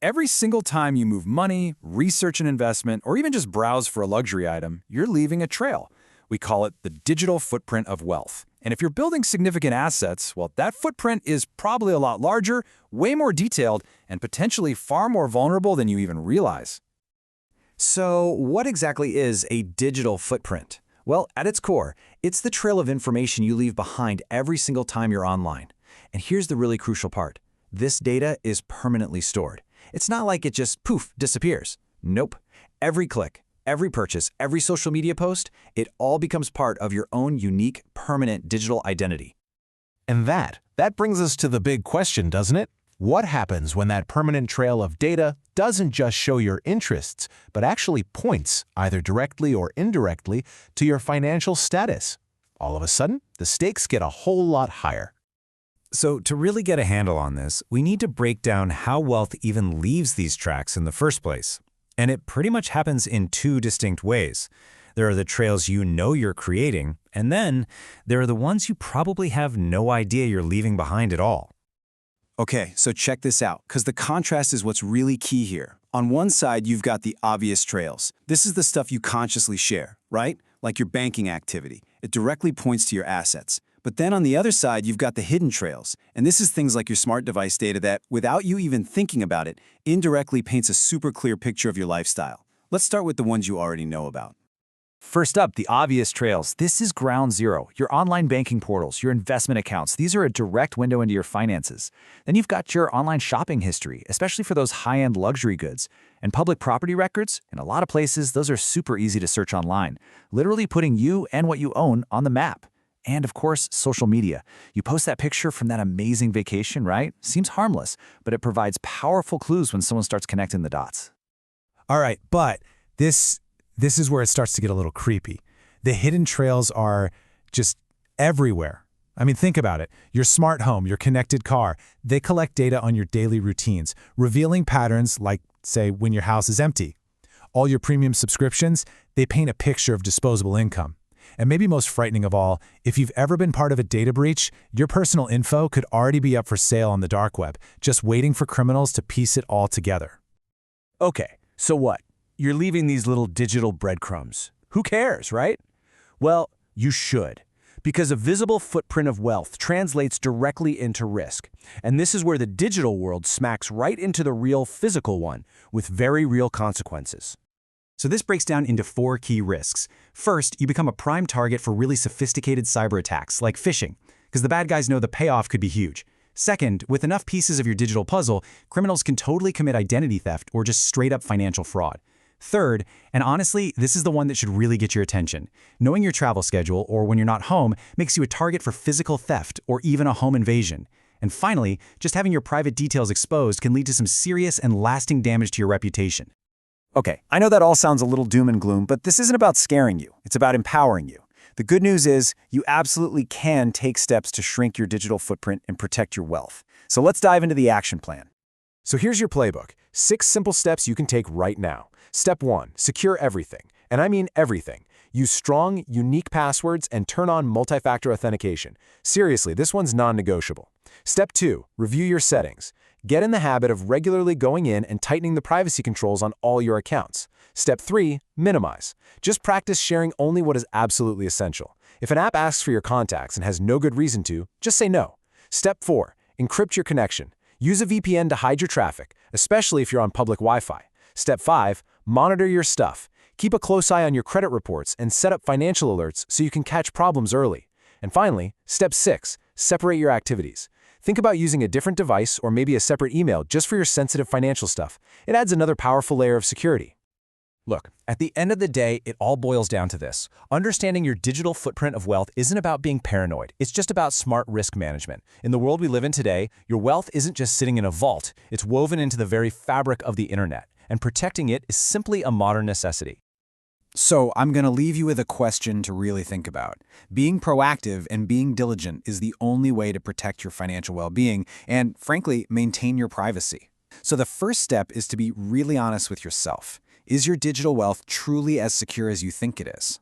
Every single time you move money, research an investment, or even just browse for a luxury item, you're leaving a trail. We call it the digital footprint of wealth. And if you're building significant assets, well, that footprint is probably a lot larger, way more detailed, and potentially far more vulnerable than you even realize. So, what exactly is a digital footprint? Well, at its core, it's the trail of information you leave behind every single time you're online. And here's the really crucial part. This data is permanently stored. It's not like it just, poof, disappears. Nope. Every click, every purchase, every social media post, it all becomes part of your own unique, permanent digital identity. And that brings us to the big question, doesn't it? What happens when that permanent trail of data doesn't just show your interests, but actually points, either directly or indirectly, to your financial status? All of a sudden, the stakes get a whole lot higher. So to really get a handle on this, we need to break down how wealth even leaves these tracks in the first place. And it pretty much happens in two distinct ways. There are the trails you know you're creating, and then there are the ones you probably have no idea you're leaving behind at all. Okay, so check this out, because the contrast is what's really key here. On one side, you've got the obvious trails. This is the stuff you consciously share, right? Like your banking activity. It directly points to your assets. But then on the other side, you've got the hidden trails. And this is things like your smart device data that, without you even thinking about it, indirectly paints a super clear picture of your lifestyle. Let's start with the ones you already know about. First up, the obvious trails. This is ground zero. Your online banking portals, your investment accounts. These are a direct window into your finances. Then you've got your online shopping history, especially for those high-end luxury goods. And public property records, in a lot of places, those are super easy to search online, literally putting you and what you own on the map. And of course, social media. You post that picture from that amazing vacation, right? Seems harmless, but it provides powerful clues when someone starts connecting the dots. All right, but this is where it starts to get a little creepy. The hidden trails are just everywhere. I mean, think about it. Your smart home, your connected car, they collect data on your daily routines, revealing patterns like, say, when your house is empty. All your premium subscriptions, they paint a picture of disposable income. And maybe most frightening of all, if you've ever been part of a data breach, your personal info could already be up for sale on the dark web, just waiting for criminals to piece it all together. Okay, so what? You're leaving these little digital breadcrumbs. Who cares, right? Well, you should, because a visible footprint of wealth translates directly into risk. And this is where the digital world smacks right into the real physical one, with very real consequences. So this breaks down into 4 key risks. First, you become a prime target for really sophisticated cyber attacks, like phishing, because the bad guys know the payoff could be huge. Second, with enough pieces of your digital puzzle, criminals can totally commit identity theft or just straight-up financial fraud. Third, and honestly, this is the one that should really get your attention. Knowing your travel schedule or when you're not home makes you a target for physical theft or even a home invasion. And finally, just having your private details exposed can lead to some serious and lasting damage to your reputation. Okay, I know that all sounds a little doom and gloom, but this isn't about scaring you. It's about empowering you. The good news is you absolutely can take steps to shrink your digital footprint and protect your wealth. So let's dive into the action plan. So here's your playbook. 6 simple steps you can take right now. Step 1, secure everything. And I mean everything. Use strong, unique passwords and turn on multi-factor authentication. Seriously, this one's non-negotiable. Step 2, review your settings. Get in the habit of regularly going in and tightening the privacy controls on all your accounts. Step 3, minimize. Just practice sharing only what is absolutely essential. If an app asks for your contacts and has no good reason to, just say no. Step 4, encrypt your connection. Use a VPN to hide your traffic, especially if you're on public Wi-Fi. Step 5, monitor your stuff. Keep a close eye on your credit reports and set up financial alerts so you can catch problems early. And finally, Step 6, separate your activities. Think about using a different device or maybe a separate email just for your sensitive financial stuff. It adds another powerful layer of security. Look, at the end of the day, it all boils down to this. Understanding your digital footprint of wealth isn't about being paranoid. It's just about smart risk management. In the world we live in today, your wealth isn't just sitting in a vault. It's woven into the very fabric of the internet, and protecting it is simply a modern necessity. So I'm going to leave you with a question to really think about. Being proactive and being diligent is the only way to protect your financial well-being and, frankly, maintain your privacy. So the first step is to be really honest with yourself. Is your digital wealth truly as secure as you think it is?